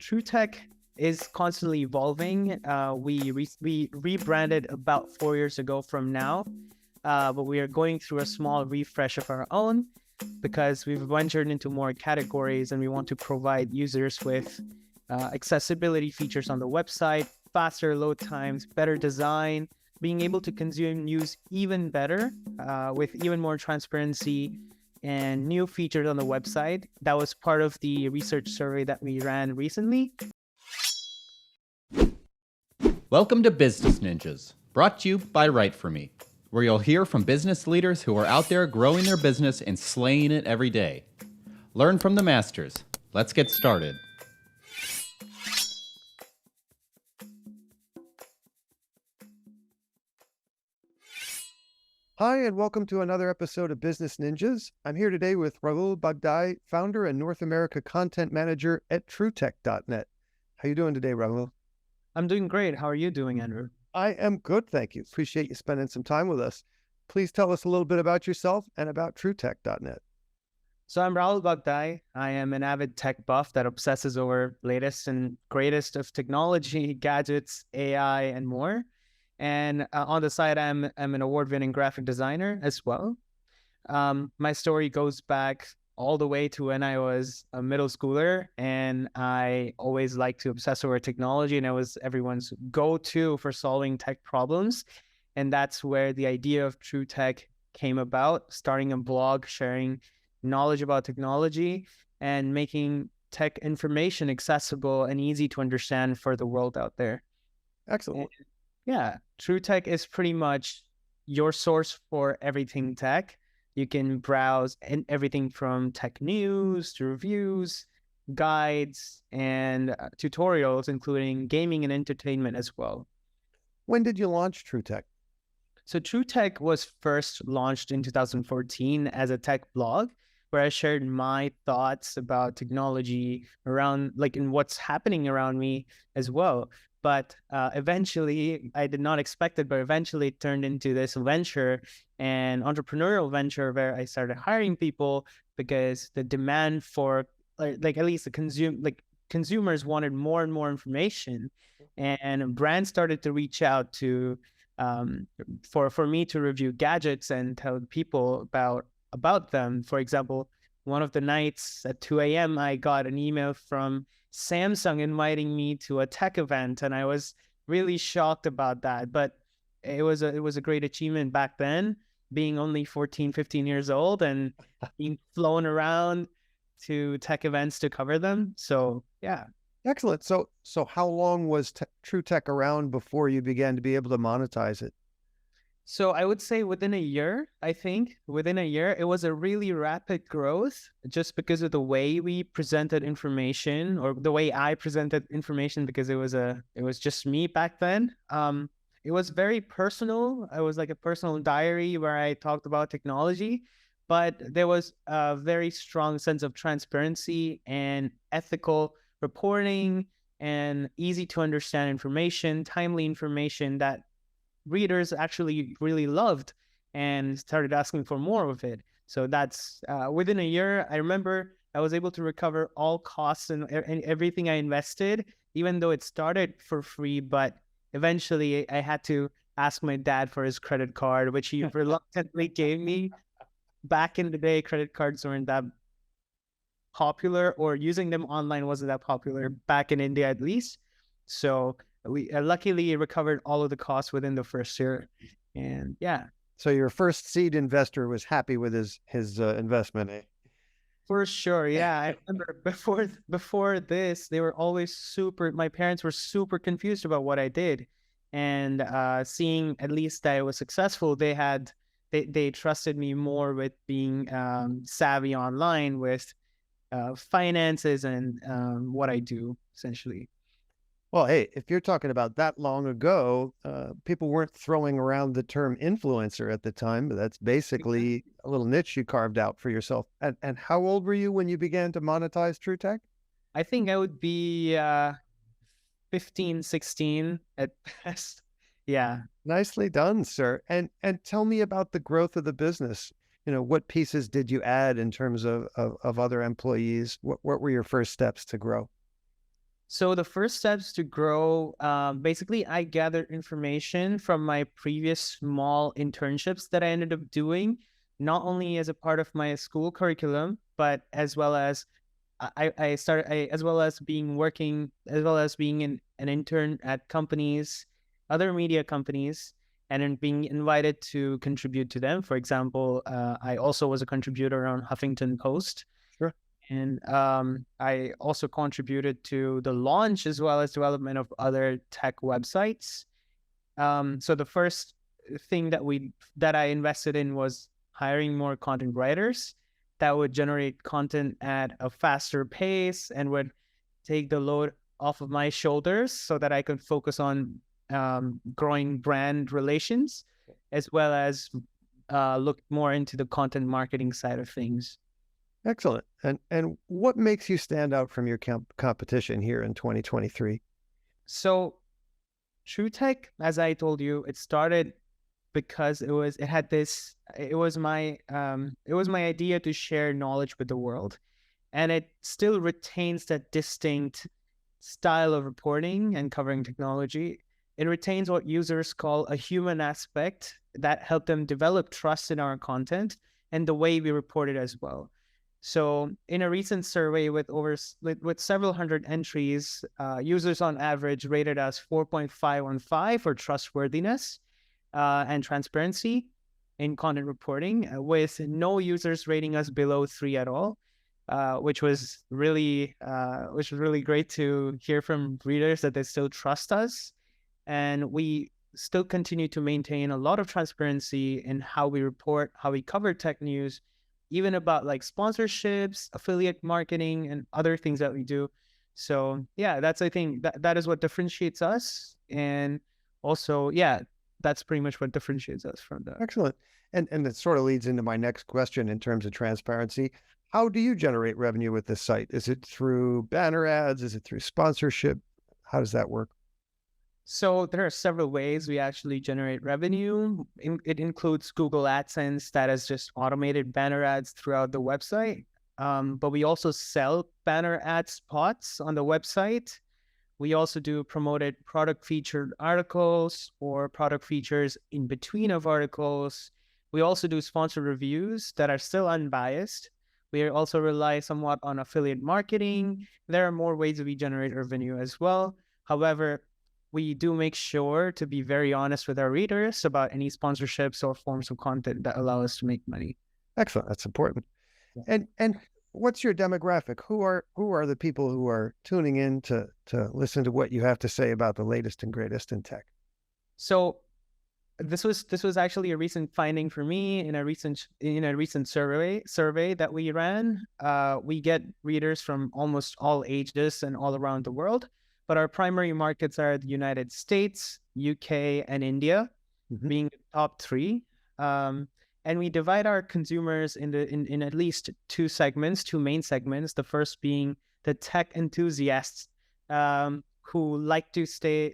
TrueTech is constantly evolving. We rebranded about 4 years ago from now, but we are going through a small refresh of our own because we've ventured into more categories and we want to provide users with accessibility features on the website, faster load times, better design, being able to consume news even better with even more transparency and new features on the website. That was part of the research survey that we ran recently. Welcome to Business Ninjas, brought to you by WriteForMe, where you'll hear from business leaders who are out there growing their business and slaying it every day. Learn from the masters. Let's get started. Hi, and welcome to another episode of Business Ninjas. I'm here today with Rahul Bagdai, founder and North America content manager at TrueTech.net. How you doing today, Rahul? I'm doing great. How are you doing, Andrew? I am good, thank you. Appreciate you spending some time with us. Please tell us a little bit about yourself and about TrueTech.net. So I'm Rahul Bagdai. I am an avid tech buff that obsesses over latest and greatest of technology, gadgets, AI, and more. And on the side, I'm an award-winning graphic designer as well. My story goes back all the way to when I was a middle schooler, and I always liked to obsess over technology, and I was everyone's go-to for solving tech problems. And that's where the idea of True Tech came about, starting a blog, sharing knowledge about technology, and making tech information accessible and easy to understand for the world out there. Excellent. And yeah, True Tech is pretty much your source for everything tech. You can browse everything from tech news to reviews, guides, and tutorials, including gaming and entertainment as well. When did you launch TrueTech? So TrueTech was first launched in 2014 as a tech blog where I shared my thoughts about technology around, like, in what's happening around me as well. But eventually, I did not expect it, but eventually it turned into this venture, an entrepreneurial venture where I started hiring people because the demand for, like at least the consumers wanted more and more information, and brands started to reach out to for me to review gadgets and tell people about them. For example, one of the nights at 2 a.m., I got an email from Samsung inviting me to a tech event, and I was really shocked about that. But it was a great achievement back then, being only 14, 15 years old and being flown around to tech events to cover them. So yeah. Excellent. So how long was TrueTech around before you began to be able to monetize it? So I would say within a year, within a year, it was a really rapid growth just because of the way we presented information, or the way I presented information, because it was just me back then. It was very personal. It was like a personal diary where I talked about technology, but there was a very strong sense of transparency and ethical reporting and easy to understand information, timely information that readers actually really loved and started asking for more of it. So that's within a year. I remember I was able to recover all costs and everything I invested, even though it started for free. But eventually I had to ask my dad for his credit card, which he reluctantly gave me. Back in the day, credit cards weren't that popular, or using them online wasn't that popular back in India, at least. So we luckily recovered all of the costs within the first year. And yeah. So your first seed investor was happy with his investment, eh? For sure. Yeah. I remember before this, they were always my parents were super confused about what I did. And seeing at least that I was successful, they trusted me more with being savvy online with finances and what I do, essentially. Well, hey, if you're talking about that long ago, people weren't throwing around the term influencer at the time, but that's basically a little niche you carved out for yourself. And how old were you when you began to monetize TrueTech? I think I would be 15, 16 at best. Yeah. Nicely done, sir. And tell me about the growth of the business. What pieces did you add in terms of other employees? What were your first steps to grow? So the first steps to grow, basically, I gathered information from my previous small internships that I ended up doing, not only as a part of my school curriculum, but as well as as well as being working, as well as being an intern at companies, other media companies, and then being invited to contribute to them. For example, I also was a contributor on Huffington Post, Sure. and I also contributed to the launch as well as development of other tech websites. So the first thing that I invested in was hiring more content writers that would generate content at a faster pace and would take the load off of my shoulders so that I could focus on growing brand relations, as well as look more into the content marketing side of things. Excellent. And what makes you stand out from your competition here in 2023? So TrueTech, as I told you, it started because it was my idea to share knowledge with the world, and it still retains that distinct style of reporting and covering technology. It retains what users call a human aspect that help them develop trust in our content and the way we report it as well. So, in a recent survey with several hundred entries, users on average rated us 4.5 for trustworthiness and transparency in content reporting, with no users rating us below 3 at all, which was really great to hear from readers that they still trust us, and we still continue to maintain a lot of transparency in how we report, how we cover tech news, even about like sponsorships, affiliate marketing, and other things that we do. So yeah, I think that is what differentiates us, and also yeah, that's pretty much what differentiates us from the. Excellent. And it sort of leads into my next question in terms of transparency. How do you generate revenue with this site? Is it through banner ads? Is it through sponsorship? How does that work? So there are several ways we actually generate revenue. It includes Google AdSense, that is just automated banner ads throughout the website. But we also sell banner ad spots on the website. We also do promoted product featured articles or product features in between of articles. We also do sponsored reviews that are still unbiased. We also rely somewhat on affiliate marketing. There are more ways that we generate revenue as well. However, we do make sure to be very honest with our readers about any sponsorships or forms of content that allow us to make money. Excellent. That's important. Yeah. And what's your demographic? Who are the people who are tuning in to listen to what you have to say about the latest and greatest in tech? So this was actually a recent finding for me in a recent survey that we ran. We get readers from almost all ages and all around the world, but our primary markets are the United States, UK, and India, being the top three. And we divide our consumers in at least two main segments. The first being the tech enthusiasts, who like to stay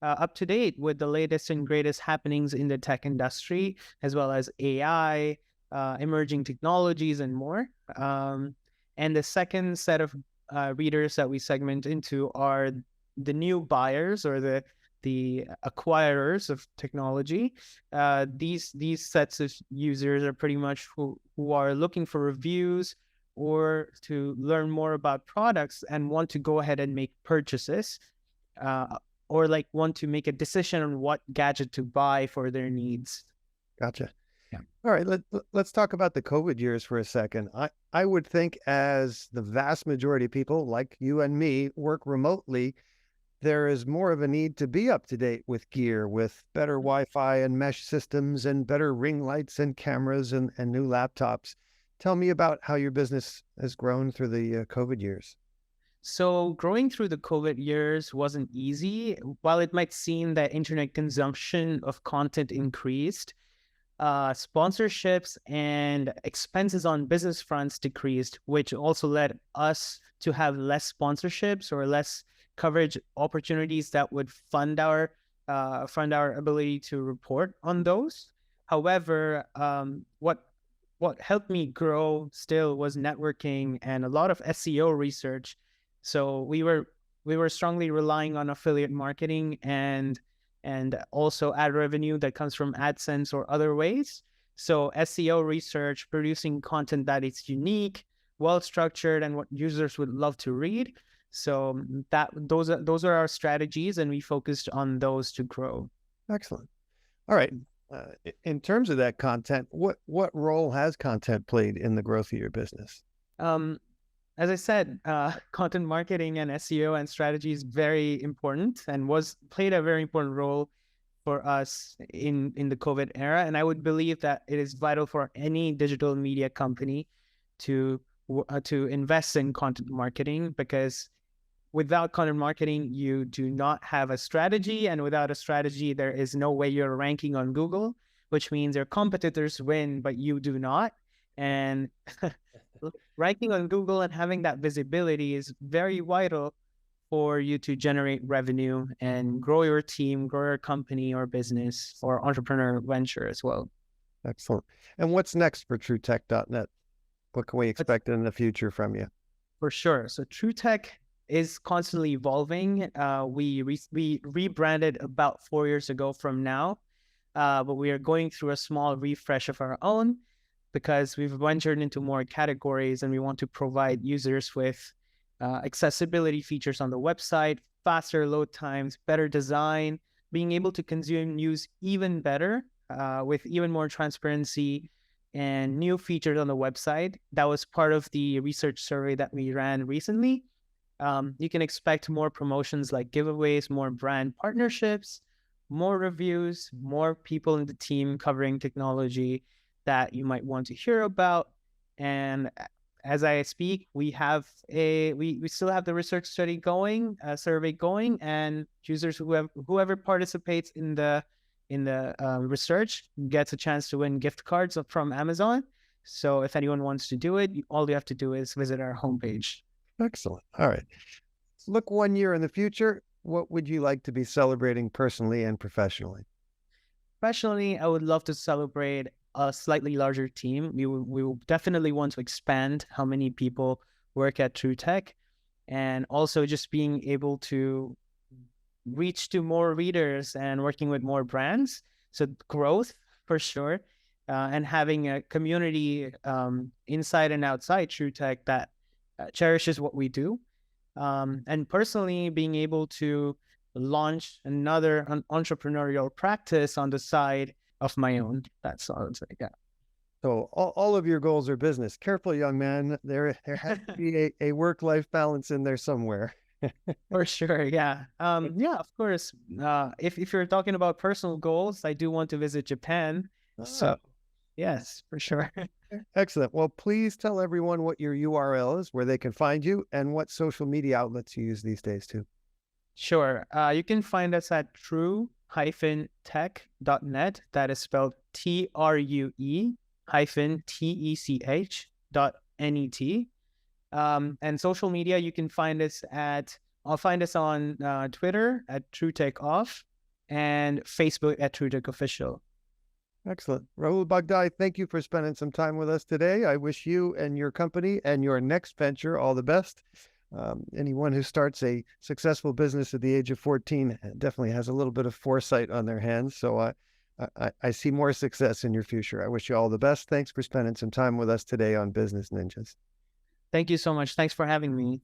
up to date with the latest and greatest happenings in the tech industry, as well as AI, emerging technologies, and more. And the second set of readers that we segment into are the new buyers, or the acquirers of technology. These sets of users are pretty much who are looking for reviews or to learn more about products and want to go ahead and make purchases, or like want to make a decision on what gadget to buy for their needs. Gotcha. Yeah. All right. Let's talk about the COVID years for a second. I would think, as the vast majority of people like you and me work remotely, there is more of a need to be up to date with gear, with better Wi-Fi and mesh systems and better ring lights and cameras and new laptops. Tell me about how your business has grown through the COVID years. So growing through the COVID years wasn't easy. While it might seem that internet consumption of content increased, sponsorships and expenses on business fronts decreased, which also led us to have less sponsorships or less coverage opportunities that would fund our ability to report on those. However, what helped me grow still was networking and a lot of SEO research. So we were strongly relying on affiliate marketing and also ad revenue that comes from AdSense or other ways. So SEO research, producing content that is unique, well structured, and what users would love to read. So that those are our strategies, and we focused on those to grow. Excellent. All right. In terms of that content, what role has content played in the growth of your business? Um, as I said, content marketing and SEO and strategy is very important and was played a very important role for us in the COVID era. And I would believe that it is vital for any digital media company to invest in content marketing, because without content marketing, you do not have a strategy. And without a strategy, there is no way you're ranking on Google, which means your competitors win, but you do not. And ranking on Google and having that visibility is very vital for you to generate revenue and grow your team, grow your company or business or entrepreneur venture as well. Excellent. And what's next for TrueTech.net? What can we expect in the future from you? For sure. So TrueTech is constantly evolving. We rebranded about 4 years ago from now, but we are going through a small refresh of our own because we've ventured into more categories and we want to provide users with accessibility features on the website, faster load times, better design, being able to consume news even better with even more transparency and new features on the website. That was part of the research survey that we ran recently. You can expect more promotions like giveaways, more brand partnerships, more reviews, more people in the team covering technology that you might want to hear about. And as I speak, we still have the research study going, survey going, and users whoever participates in the research gets a chance to win gift cards from Amazon. So if anyone wants to do it, all you have to do is visit our homepage. Excellent. All right. Look 1 year in the future. What would you like to be celebrating personally and professionally? Professionally, I would love to celebrate a slightly larger team. We will definitely want to expand how many people work at TrueTech, and also just being able to reach to more readers and working with more brands. So growth for sure, and having a community inside and outside TrueTech that cherishes what we do. And personally, being able to launch another entrepreneurial practice on the side of my own. That's all I would say. Yeah. So all of your goals are business. Careful, young man. There has to be a work-life balance in there somewhere. For sure. Yeah. Yeah, of course. If you're talking about personal goals, I do want to visit Japan. So yes, for sure. Excellent. Well, please tell everyone what your URL is, where they can find you, and what social media outlets you use these days too. Sure. You can find us at true-tech.net. That is spelled TRUE-TECH.NET. And social media, you can find us I'll find us on Twitter at TrueTechOff and Facebook at TrueTechOfficial. Excellent. Rahul Bagdai, thank you for spending some time with us today. I wish you and your company and your next venture all the best. Anyone who starts a successful business at the age of 14 definitely has a little bit of foresight on their hands. So I see more success in your future. I wish you all the best. Thanks for spending some time with us today on Business Ninjas. Thank you so much. Thanks for having me.